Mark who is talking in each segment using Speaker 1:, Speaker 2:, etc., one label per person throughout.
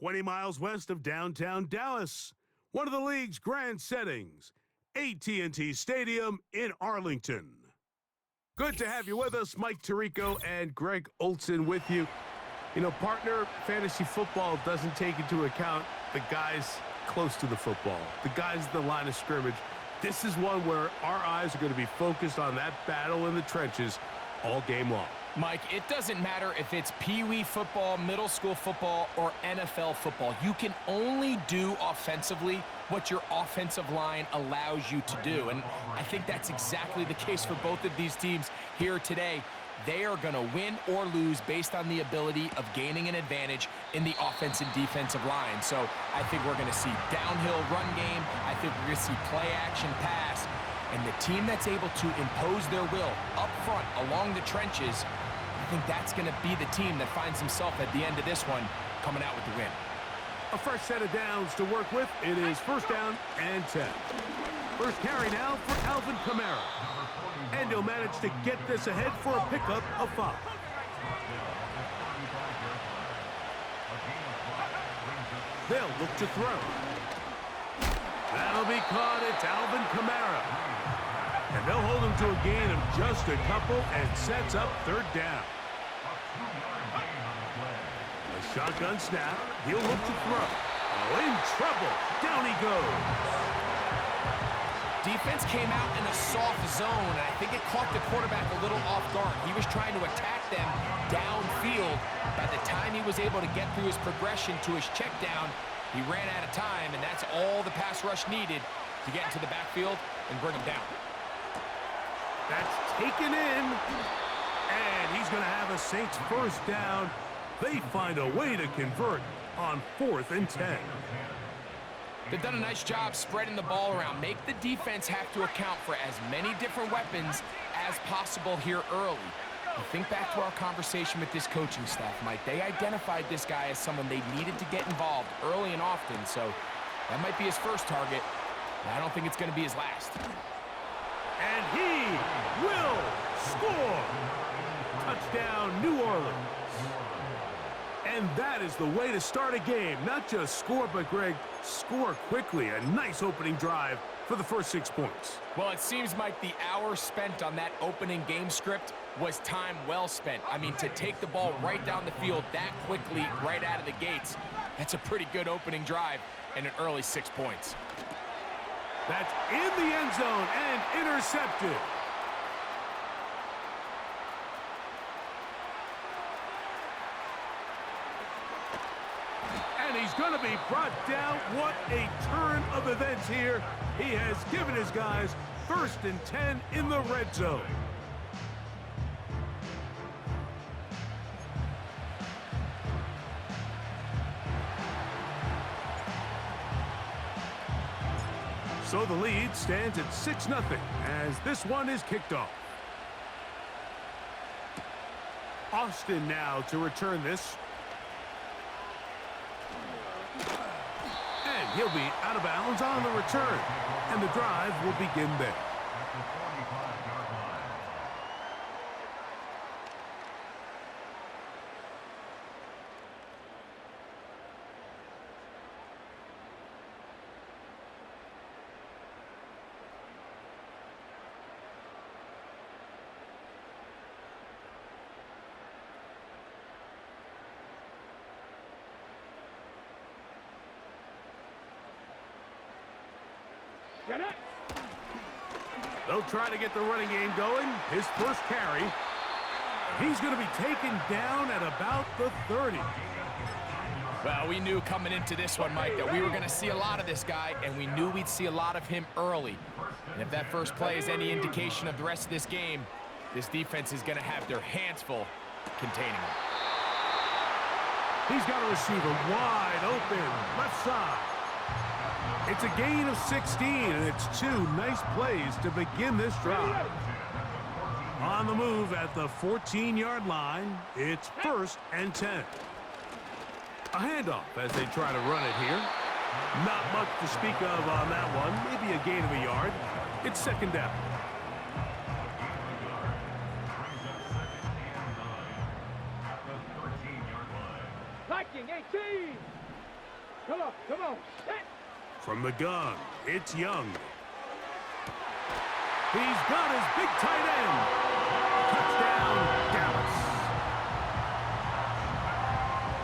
Speaker 1: 20 miles west of downtown Dallas, one of the league's grand settings, AT&T Stadium in Arlington. Good to have you with us. Mike Tirico and Greg Olson with you. You know, partner, fantasy football doesn't take into account the guys close to the football, the guys at the line of scrimmage. This is one where our eyes are going to be focused on that battle in the trenches all game long.
Speaker 2: Mike, it doesn't matter if it's Pee-wee football, middle school football, or NFL football. You can only do offensively what your offensive line allows you to do. And I think that's exactly the case for both of these teams here today. They are going to win or lose based on the ability of gaining an advantage in the offense and defensive line. So I think we're going to see downhill run game. I think we're going to see play action pass. And the team that's able to impose their will up front along the trenches, I think that's going to be the team that finds himself at the end of this one coming out with the win.
Speaker 1: A fresh set of downs to work with. It is first down and 10. First carry now for Alvin Kamara. And he'll manage to get this ahead for a pickup of 5. They'll look to throw. That'll be caught. It's Alvin Kamara. And they'll hold him to a gain of just a couple and sets up third down. A shotgun snap. He'll look to throw. Oh, in trouble. Down he goes.
Speaker 2: Defense came out in a soft zone, and I think it caught the quarterback a little off guard. He was trying to attack them downfield. By the time he was able to get through his progression to his check down, he ran out of time, and that's all the pass rush needed to get into the backfield and bring him down.
Speaker 1: That's taken in, and he's going to have a Saints first down. They find a way to convert on 4th and 10.
Speaker 2: They've done a nice job spreading the ball around. Make the defense have to account for as many different weapons as possible here early. You think back to our conversation with this coaching staff, Mike. They identified this guy as someone they needed to get involved early and often, so that might be his first target. I don't think it's going to be his last.
Speaker 1: And he will score! Touchdown, New Orleans. And that is the way to start a game. Not just score, but, Greg, score quickly. A nice opening drive for the first 6 points.
Speaker 2: Well, it seems like the hour spent on that opening game script was time well spent. I mean, to take the ball right down the field that quickly right out of the gates, that's a pretty good opening drive and an early 6 points.
Speaker 1: That's in the end zone and intercepted. And he's going to be brought down. What a turn of events here. He has given his guys 1st and 10 in the red zone. So the lead stands at 6-0 as this one is kicked off. Austin now to return this. And he'll be out of bounds on the return. And the drive will begin there. They'll try to get the running game going. His first carry. He's going to be taken down at about the 30.
Speaker 2: Well, we knew coming into this one, Mike, that we were going to see a lot of this guy, and we knew we'd see a lot of him early. And if that first play is any indication of the rest of this game, this defense is going to have their hands full containing him.
Speaker 1: He's got a receiver wide open, left side. It's a gain of 16, and it's 2 nice plays to begin this drive. On the move at the 14-yard line, it's 1st and 10. A handoff as they try to run it here. Not much to speak of on that one. Maybe a gain of a yard. It's 2nd down.
Speaker 3: Viking 18.
Speaker 1: From the gun, it's Young. He's got his big tight end. Touchdown, Dallas.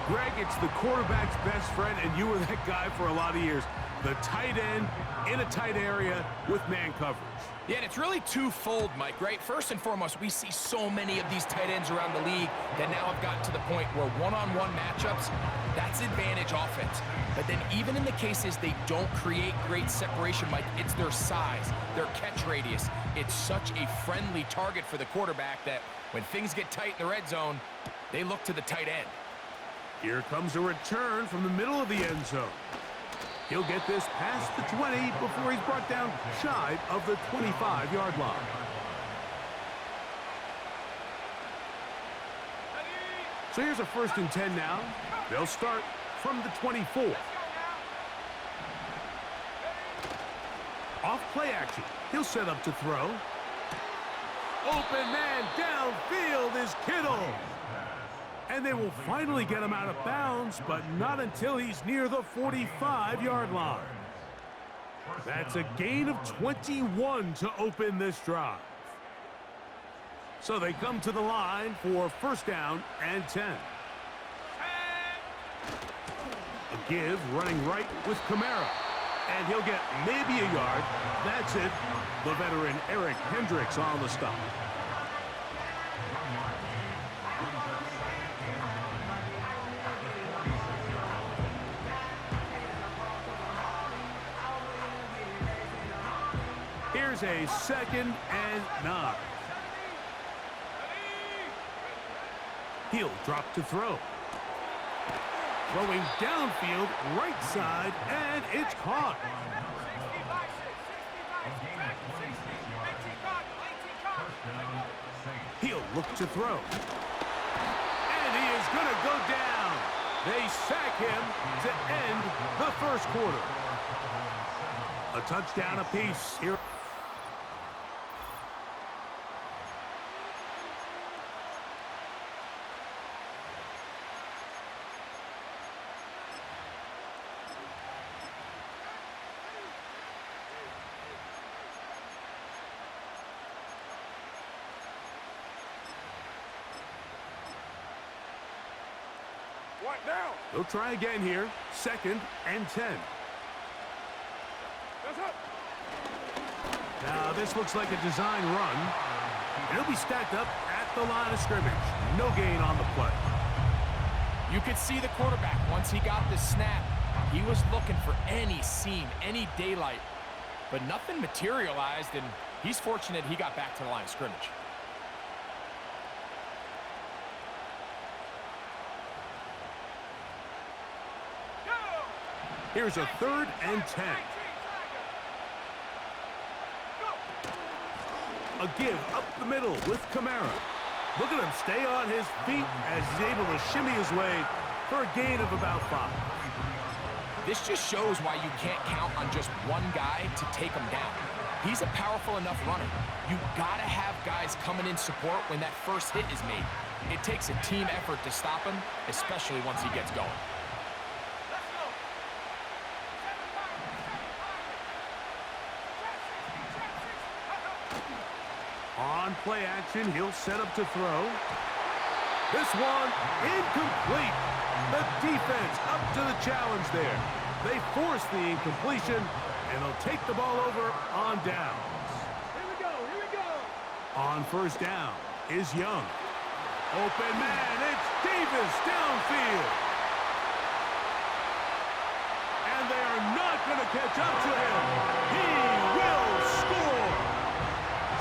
Speaker 1: Greg, it's the quarterback's best friend, and you were that guy for a lot of years. The tight end in a tight area with man coverage.
Speaker 2: Yeah, and it's really twofold, Mike, right? First and foremost, we see so many of these tight ends around the league that now have gotten to the point where one-on-one matchups, that's advantage offense. But then even in the cases they don't create great separation, Mike, it's their size, their catch radius. It's such a friendly target for the quarterback that when things get tight in the red zone, they look to the tight end.
Speaker 1: Here comes a return from the middle of the end zone. He'll get this past the 20 before he's brought down shy of the 25-yard line. So here's a 1st and 10 now. They'll start from the 24. Off play action. He'll set up to throw. Open man downfield is Kittle. And they will finally get him out of bounds, but not until he's near the 45-yard line. That's a gain of 21 to open this drive. So they come to the line for 1st down and 10. A give running right with Kamara. And he'll get maybe a yard. That's it. The veteran Eric Hendricks on the stop. Here's a 2nd and 9. He'll drop to throw. Throwing downfield, right side, and it's caught. He'll look to throw. And he is going to go down. They sack him to end the 1st quarter. A touchdown apiece here. They'll try again here. 2nd and 10. Now this looks like a design run. He'll be stacked up at the line of scrimmage. No gain on the play.
Speaker 2: You could see the quarterback, once he got the snap, he was looking for any seam, any daylight. But nothing materialized, and he's fortunate he got back to the line of scrimmage.
Speaker 1: Here's a 3rd and 10. A give up the middle with Kamara. Look at him stay on his feet as he's able to shimmy his way for a gain of about 5.
Speaker 2: This just shows why you can't count on just one guy to take him down. He's a powerful enough runner. You gotta have guys coming in support when that first hit is made. It takes a team effort to stop him, especially once he gets going.
Speaker 1: On play action, he'll set up to throw. This one, incomplete. The defense up to the challenge there. They force the incompletion, and they'll take the ball over on downs. Here we go. On 1st down is Young. Open man, it's Davis downfield. And they are not going to catch up to him. He will score.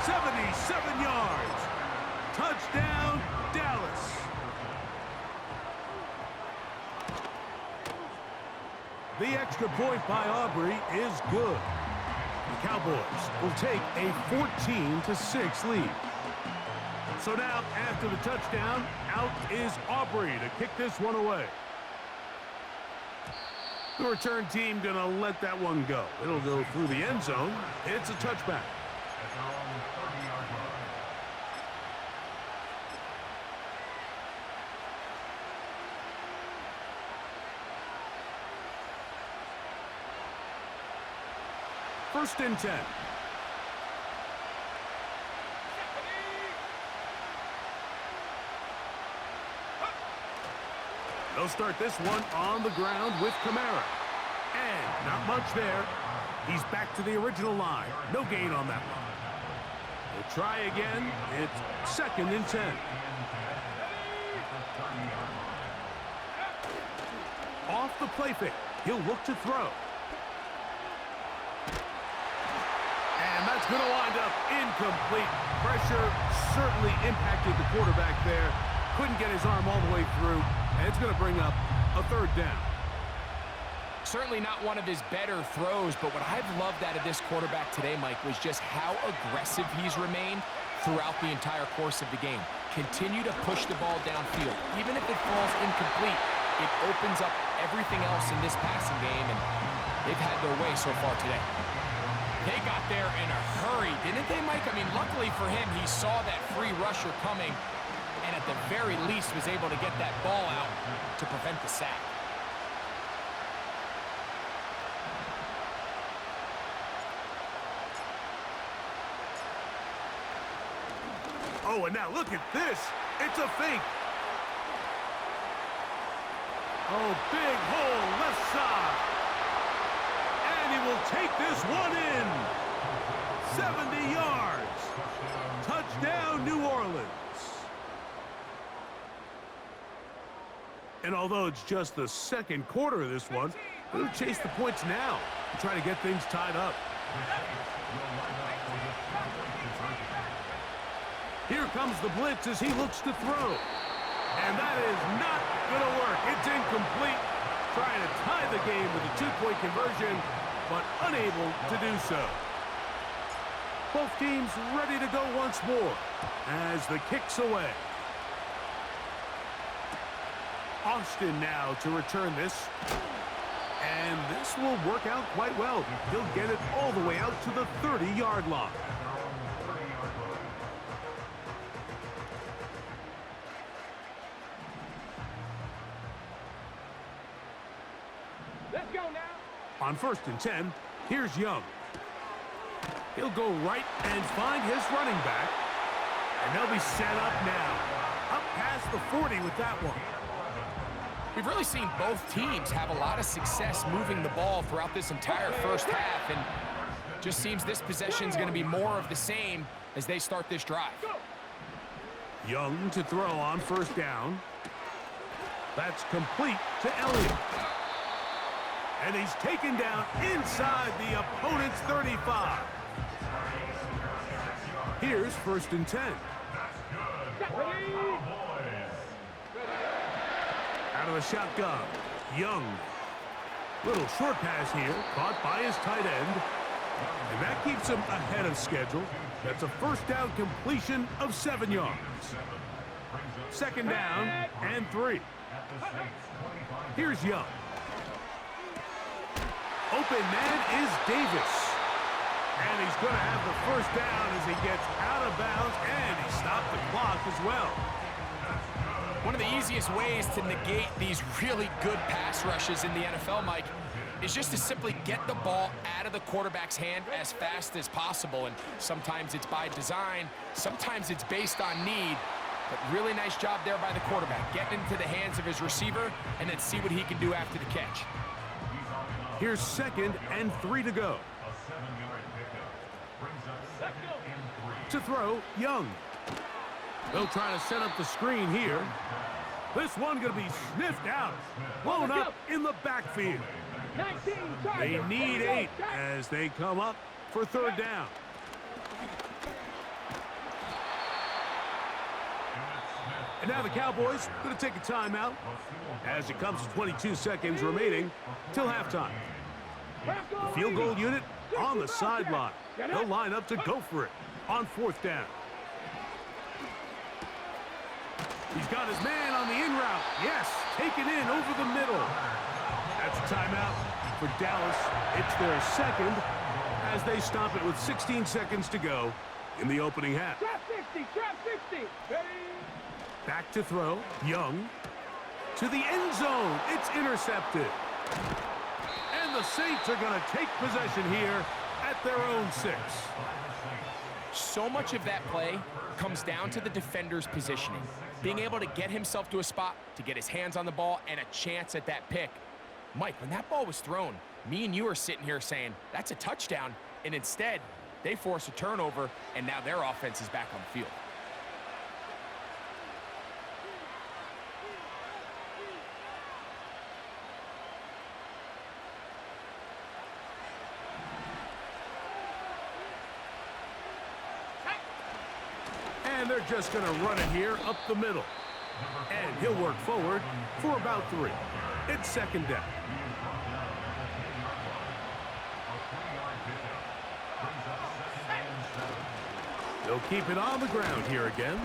Speaker 1: 77 yards. Touchdown, Dallas. The extra point by Aubrey is good. The Cowboys will take a 14-6 lead. So now, after the touchdown, out is Aubrey to kick this one away. The return team going to let that one go. It'll go through the end zone. It's a touchback. first and 10. They'll start this one on the ground with Kamara. And not much there. He's back to the original line. No gain on that one. We'll try again. It's second and 10. Off the play fake. He'll look to throw. And that's going to wind up incomplete. Pressure certainly impacted the quarterback there. Couldn't get his arm all the way through. And it's going to bring up a third down.
Speaker 2: Certainly not one of his better throws, but what I've loved out of this quarterback today, Mike, was just how aggressive he's remained throughout the entire course of the game. Continue to push the ball downfield. Even if it falls incomplete, it opens up everything else in this passing game, and they've had their way so far today. They got there in a hurry, didn't they, Mike? I mean, luckily for him, he saw that free rusher coming, and at the very least was able to get that ball out to prevent the sack.
Speaker 1: Oh, and now look at this. It's a fake. Oh, big hole left side. And he will take this one in. 70 yards. Touchdown, New Orleans. And although it's just the second quarter of this one, we'll chase the points now and try to get things tied up. Here comes the blitz as he looks to throw. And that is not going to work. It's incomplete. Trying to tie the game with a two-point conversion, but unable to do so. Both teams ready to go once more as the kick's away. Austin now to return this. And this will work out quite well. He'll get it all the way out to the 30-yard line.
Speaker 3: Let's go now.
Speaker 1: On first and 10, here's Young. He'll go right and find his running back. And they'll be set up now. Up past the 40 with that one.
Speaker 2: We've really seen both teams have a lot of success moving the ball throughout this entire first half, and just seems this possession is going to be more of the same as they start this drive.
Speaker 1: Young to throw on first down. That's complete to Elliott. And he's taken down inside the opponent's 35. Here's first and 10. Out of the shotgun, Young. Little short pass here, caught by his tight end. And that keeps him ahead of schedule. That's a first down completion of 7 yards. Second down and 3. Here's Young. Open man is Davis. And he's going to have the first down as he gets out of bounds, and he stopped the clock as well.
Speaker 2: One of the easiest ways to negate these really good pass rushes in the NFL, Mike, is just to simply get the ball out of the quarterback's hand as fast as possible. And sometimes it's by design, sometimes it's based on need. But really nice job there by the quarterback, getting into the hands of his receiver and then see what he can do after the catch.
Speaker 1: Here's second and 3 to go. To throw, Young. They'll try to set up the screen here. This one going to be sniffed out. Blown up in the backfield. They need 8 as they come up for third down. And now the Cowboys going to take a timeout as it comes to 22 seconds remaining till halftime. The field goal unit on the sideline. They'll line up to go for it on fourth down. He's got his man on the in route. Yes, taken in over the middle. That's a timeout for Dallas. It's their second as they stop it with 16 seconds to go in the opening half.
Speaker 3: Trap 60, trap 60.
Speaker 1: Back to throw, Young. To the end zone, it's intercepted. And the Saints are going to take possession here at up their own 6.
Speaker 2: So much of that play comes down to the defender's positioning, being able to get himself to a spot, to get his hands on the ball, and a chance at that pick. Mike, when that ball was thrown, me and you are sitting here saying, that's a touchdown, and instead, they force a turnover, and now their offense is back on the field.
Speaker 1: And they're just going to run it here up the middle. And he'll work forward for about 3. It's 2nd down. He'll keep it on the ground here again.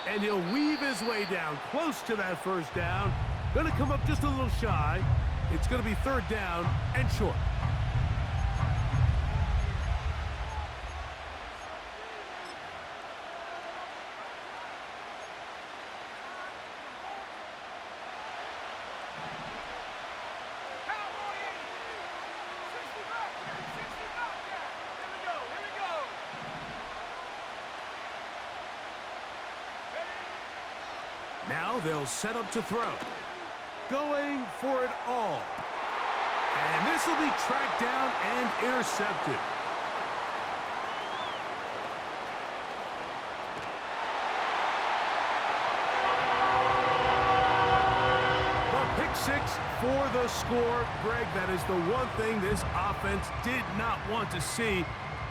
Speaker 1: And he'll weave his way down close to that 1st down. Going to come up just a little shy. It's going to be 3rd down and short. Now they'll set up to throw. Going for it all. And this will be tracked down and intercepted. The pick 6 for the score. Greg, that is the one thing this offense did not want to see.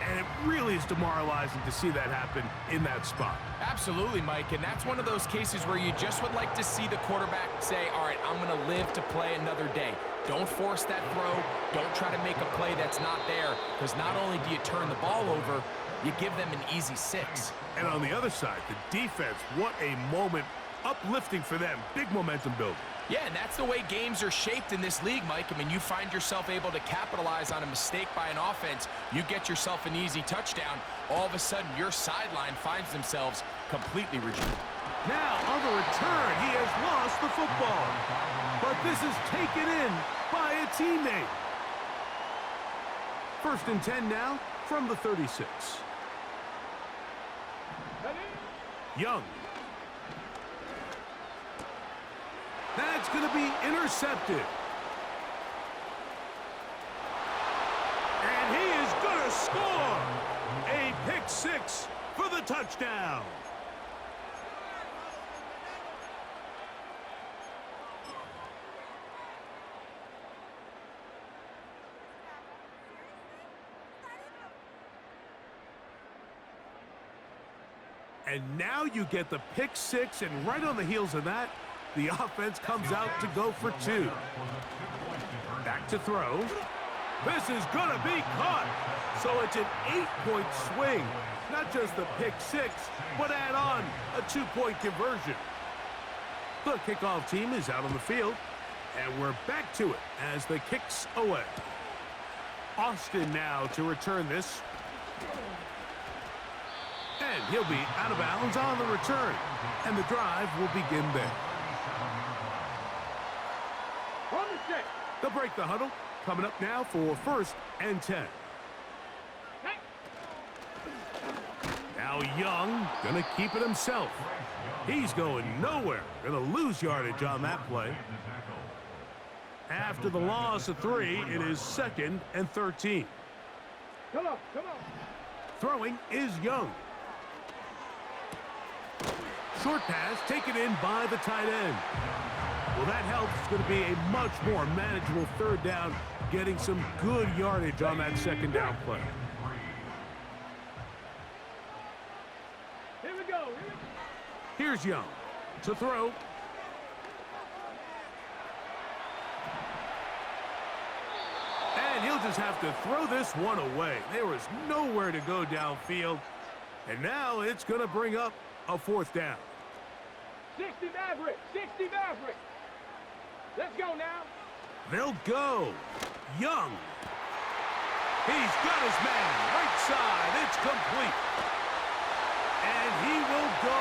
Speaker 1: And it really is demoralizing to see that happen in that spot.
Speaker 2: Absolutely, Mike, and that's one of those cases where you just would like to see the quarterback say, all right, I'm going to live to play another day. Don't force that throw. Don't try to make a play that's not there, because not only do you turn the ball over, you give them an easy 6.
Speaker 1: And on the other side, the defense, what a moment. Uplifting for them. Big momentum building.
Speaker 2: Yeah, and that's the way games are shaped in this league, Mike. I mean, you find yourself able to capitalize on a mistake by an offense. You get yourself an easy touchdown. All of a sudden, your sideline finds themselves completely redeemed.
Speaker 1: Now, on the return, he has lost the football. But this is taken in by a teammate. 1st and 10 now from the 36. Young. That's going to be intercepted. And he is going to score. A pick 6 for the touchdown. And now you get the pick 6, and right on the heels of that, the offense comes out to go for 2. Back to throw. This is going to be caught. So it's an 8-point swing. Not just the pick 6, but add on a 2-point conversion. The kickoff team is out on the field, and we're back to it as the kicks away. Austin now to return this. And he'll be out of bounds on the return. And the drive will begin there. They'll break the huddle. Coming up now for 1st and 10. Now Young gonna keep it himself. He's going nowhere. Gonna lose yardage on that play. After the loss of 3, it is 2nd and 13. Come on. Throwing is Young. Short pass taken in by the tight end. Well, that helps. It's going to be a much more manageable 3rd down, getting some good yardage on that 2nd down play. Here we go. Here's Young to throw. And he'll just have to throw this one away. There was nowhere to go downfield. And now it's going to bring up a 4th down.
Speaker 3: 60 Maverick. Let's go now.
Speaker 1: They'll go. Young. He's got his man. Right side. It's complete. And he will go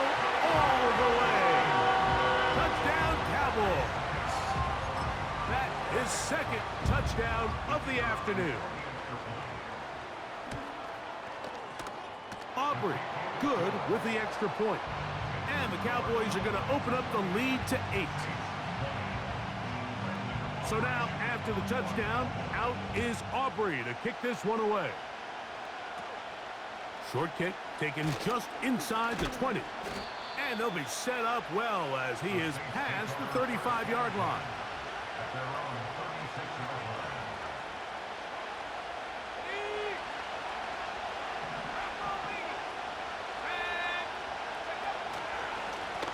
Speaker 1: all the way. Touchdown, Cowboys. That is 2nd touchdown of the afternoon. Aubrey, good with the extra point. And the Cowboys are going to open up the lead to 8. So now, after the touchdown, out is Aubrey to kick this one away. Short kick taken just inside the 20. And they'll be set up well as he is past the 35-yard line.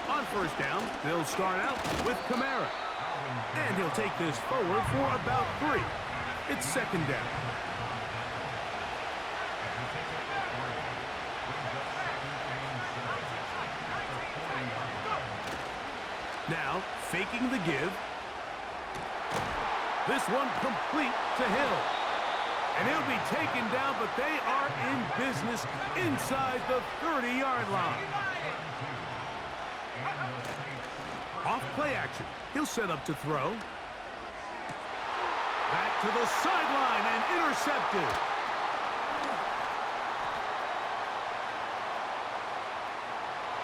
Speaker 1: On first down, they'll start out with Kamara. And he'll take this forward for about 3. It's second down. Now, faking the give. This one complete to Hill. And he'll be taken down, but they are in business inside the 30-yard line. Off play action. He'll set up to throw. Back to the sideline and intercepted.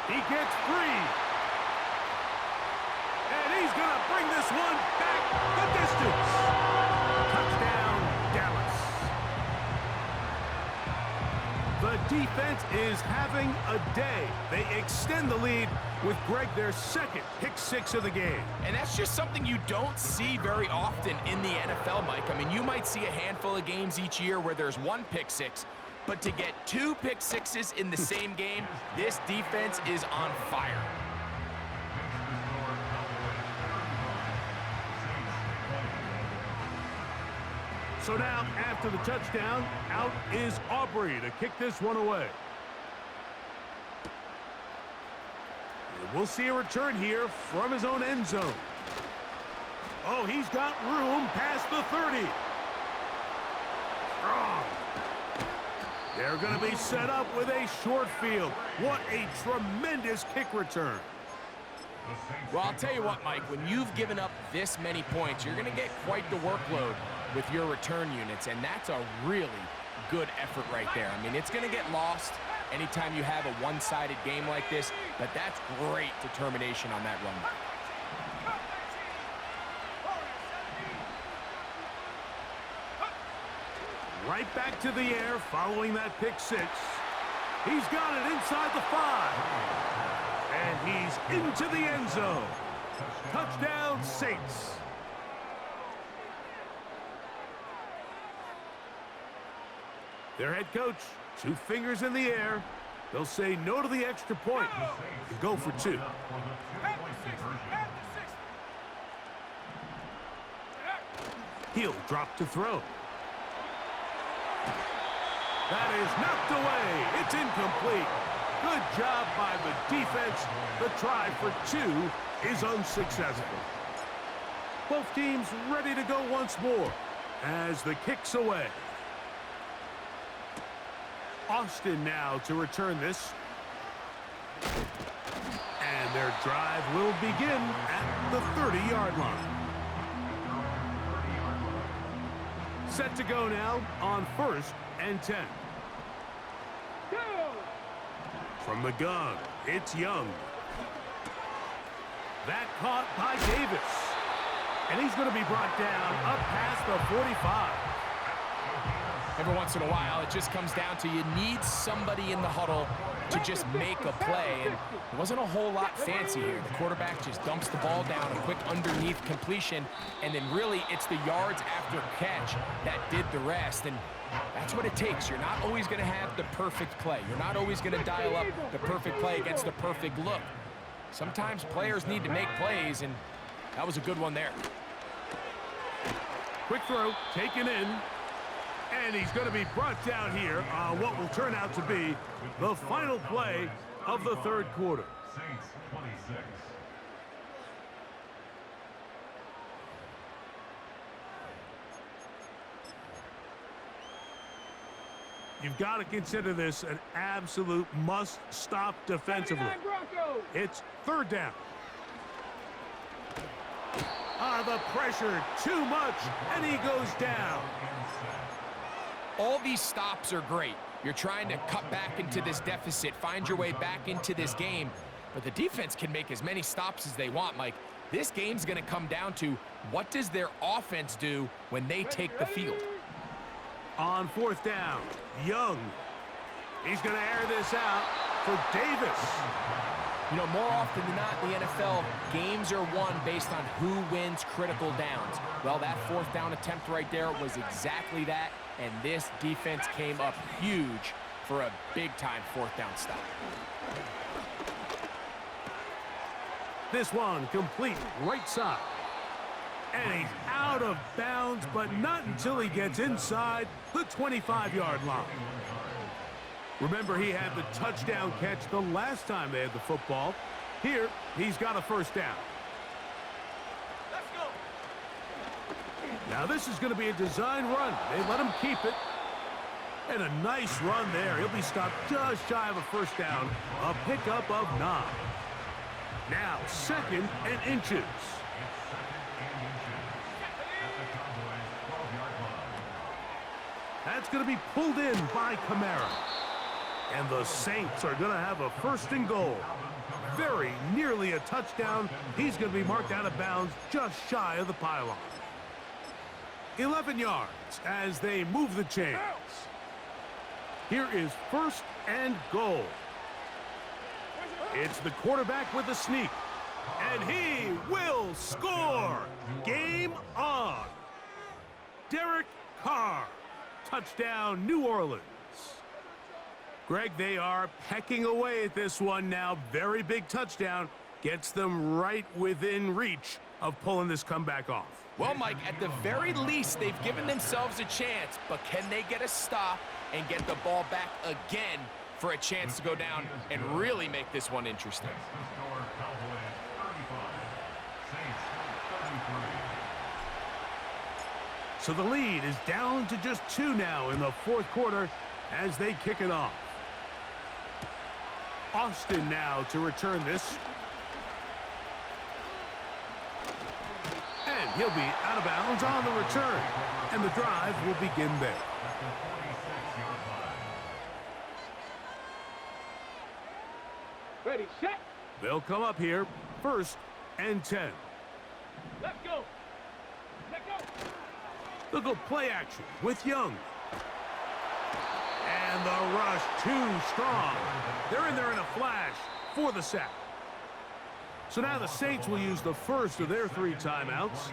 Speaker 1: He gets free. And he's going to bring this one back the distance. Touchdown, Dallas. The defense is having a day. They extend the lead with Greg their second pick 6 of the game.
Speaker 2: And that's just something you don't see very often in the NFL, Mike. I mean, you might see a handful of games each year where there's 1 pick 6, but to get 2 pick 6s in the same game, this defense is on fire.
Speaker 1: So now, after the touchdown, out is Aubrey to kick this one away. We'll see a return here from his own end zone. Oh, he's got room past the 30. Strong. They're going to be set up with a short field. What a tremendous kick return.
Speaker 2: Well, I'll tell you what, Mike, when you've given up this many points, you're going to get quite the workload with your return units, and that's a really good effort right there. I mean, it's going to get lost anytime you have a one-sided game like this, but that's great determination on that run.
Speaker 1: Right back to the air following that pick 6. He's got it inside the 5. And he's into the end zone. Touchdown, Saints. Their head coach, 2 fingers in the air. They'll say no to the extra point and go for 2. He'll drop to throw. That is knocked away. It's incomplete. Good job by the defense. The try for 2 is unsuccessful. Both teams ready to go once more as the kick's away. Austin now to return this. And their drive will begin at the 30-yard line. Set to go now on 1st and 10. From the gun, it's Young. That caught by Davis. And he's going to be brought down up past the 45.
Speaker 2: Every once in a while, it just comes down to you need somebody in the huddle to just make a play. And it wasn't a whole lot fancy here. The quarterback just dumps the ball down, a quick underneath completion, and then really it's the yards after catch that did the rest. And that's what it takes. You're not always going to have the perfect play. You're not always going to dial up the perfect play against the perfect look. Sometimes players need to make plays, and that was a good one there.
Speaker 1: Quick throw, taken in. And he's going to be brought down here on what will turn out to be the final play of the 3rd quarter.
Speaker 4: Saints 26.
Speaker 1: You've got to consider this an absolute must-stop defensively. It's 3rd down. The pressure, too much, and he goes down.
Speaker 2: All these stops are great, You're trying to cut back into this deficit, find your way back into this game, but the defense can make as many stops as they want, Mike. This game's going to come down to what does their offense do when they take the field.
Speaker 1: On fourth down, Young. He's going to air this out for Davis.
Speaker 2: You know, more often than not in the NFL, games are won based on who wins critical downs. Well, that fourth down attempt right there was exactly that, and this defense came up huge for a big-time fourth down stop.
Speaker 1: This one complete right side. And he's out of bounds, but not until he gets inside the 25-yard line. Remember, he had the touchdown catch the last time they had the football. Here, he's got a first down.
Speaker 3: Let's go.
Speaker 1: Now, this is going to be a design run. They let him keep it. And a nice run there. He'll be stopped just shy of a first down. A pickup of 9. Now, 2nd and inches. That's going to be pulled in by Kamara. And the Saints are going to have a 1st and goal. Very nearly a touchdown. He's going to be marked out of bounds just shy of the pylon. 11 yards as they move the chains. Here is 1st and goal. It's the quarterback with the sneak. And he will score. Game on. Derek Carr. Touchdown, New Orleans. Greg, they are pecking away at this one now. Very big touchdown. Gets them right within reach of pulling this comeback off.
Speaker 2: Well, Mike, at the very least, they've given themselves a chance, but can they get a stop and get the ball back again for a chance to go down and really make this one interesting?
Speaker 1: So the lead is down to just 2 now in the 4th quarter as they kick it off. Austin now to return this. And he'll be out of bounds on the return. And the drive will begin there.
Speaker 3: Ready, set.
Speaker 1: They'll come up here, 1st and 10.
Speaker 3: Let's go. Let's go.
Speaker 1: They'll go play action with Young. And the rush too strong. They're in there in a flash for the sack. So now the Saints will use the first of their 3 timeouts.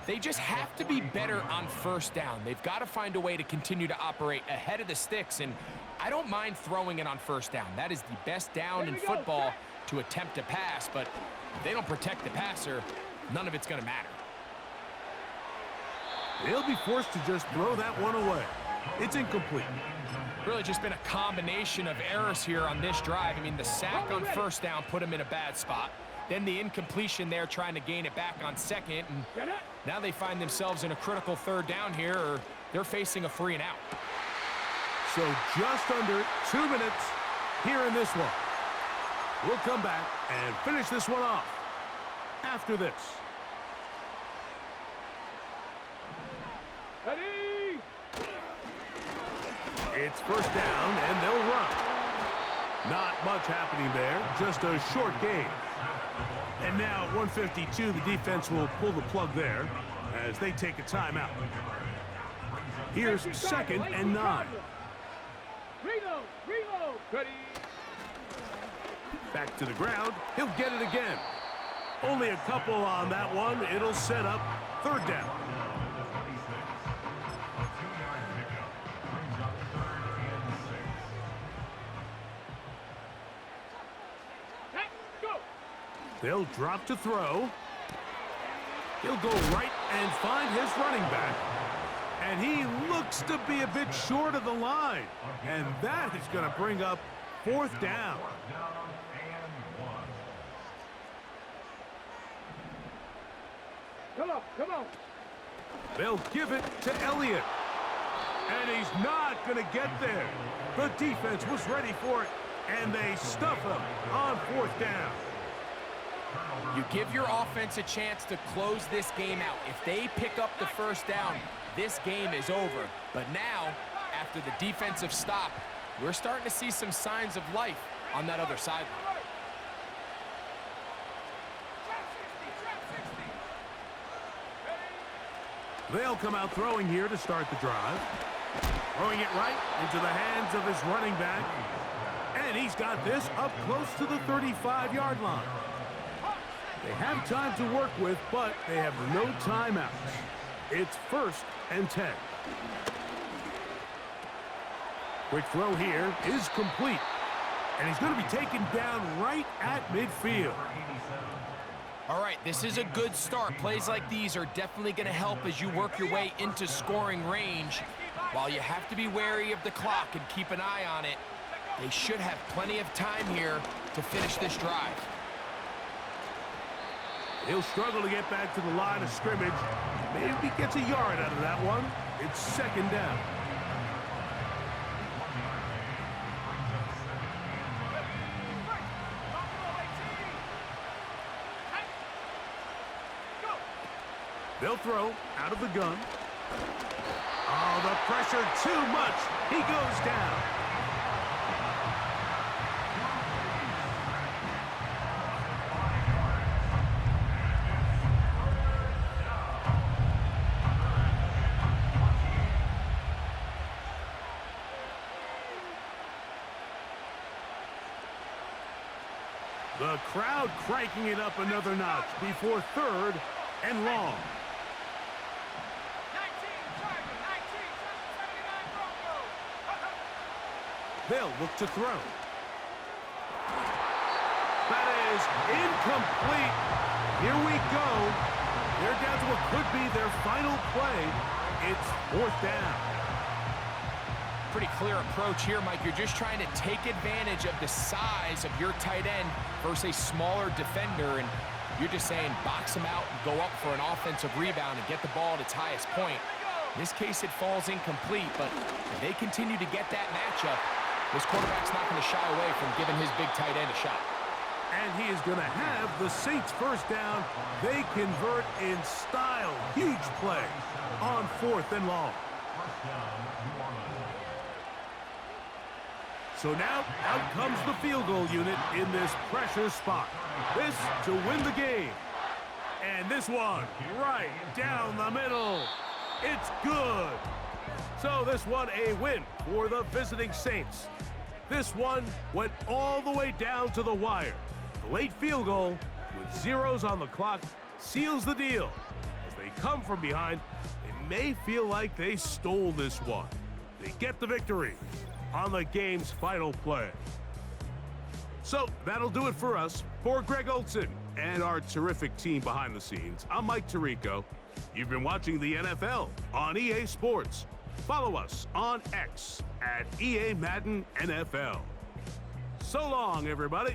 Speaker 2: They just have to be better on 1st down. They've got to find a way to continue to operate ahead of the sticks, and I don't mind throwing it on 1st down. That is the best down in football to attempt to pass, but if they don't protect the passer, none of it's going to matter.
Speaker 1: They'll be forced to just throw that one away. It's incomplete.
Speaker 2: Really just been a combination of errors here on this drive. I mean, the sack on 1st down put them in a bad spot. Then the incompletion there trying to gain it back on 2nd. And now they find themselves in a critical 3rd down here, or they're facing a 3 and out.
Speaker 1: So just under 2 minutes here in this one. We'll come back and finish this one off after this.
Speaker 3: Ready.
Speaker 1: It's 1st down, and they'll run. Not much happening there, just a short game. And now at 1:52, the defense will pull the plug there as they take a timeout. Here's 2nd and 9.
Speaker 3: Reload. Reload. Ready.
Speaker 1: Back to the ground. He'll get it again. Only a couple on that one. It'll set up 3rd down. They'll drop to throw. He'll go right and find his running back. And he looks to be a bit short of the line. And that is going to bring up 4th down.
Speaker 3: Come on, come on.
Speaker 1: They'll give it to Elliott. And he's not going to get there. The defense was ready for it. And they stuff him on 4th down.
Speaker 2: You give your offense a chance to close this game out. If they pick up the 1st down, this game is over. But now, after the defensive stop, we're starting to see some signs of life on that other sideline.
Speaker 1: They'll come out throwing here to start the drive. Throwing it right into the hands of his running back. And he's got this up close to the 35-yard line. They have time to work with, but they have no timeouts. It's 1st and 10. Quick throw here is complete. And he's going to be taken down right at midfield.
Speaker 2: All right, this is a good start. Plays like these are definitely going to help as you work your way into scoring range. While you have to be wary of the clock and keep an eye on it, they should have plenty of time here to finish this drive.
Speaker 1: He'll struggle to get back to the line of scrimmage. Maybe he gets a yard out of that one. It's 2nd down. They'll throw out of the gun. Oh, the pressure too much. He goes down. The crowd cranking it up another notch before 3rd and long. They'll look to throw. That is incomplete. Here we go. They're down to what could be their final play. It's 4th down.
Speaker 2: Pretty clear approach here, Mike. You're just trying to take advantage of the size of your tight end versus a smaller defender, and you're just saying box him out and go up for an offensive rebound and get the ball at its highest point. In this case, it falls incomplete, but if they continue to get that matchup, this quarterback's not going to shy away from giving his big tight end a shot.
Speaker 1: And he is going to have the Saints 1st down. They convert in style. Huge play on 4th and long. So now, out comes the field goal unit in this pressure spot. This to win the game. And this one, right down the middle. It's good. So this one a win for the visiting Saints. This one went all the way down to the wire. The late field goal with zeros on the clock seals the deal. As they come from behind, they may feel like they stole this one. They get the victory on the game's final play. So that'll do it for us. For Greg Olson and our terrific team behind the scenes, I'm Mike Tirico. You've been watching the NFL on EA Sports. Follow us on X at EA Madden NFL. So long, everybody.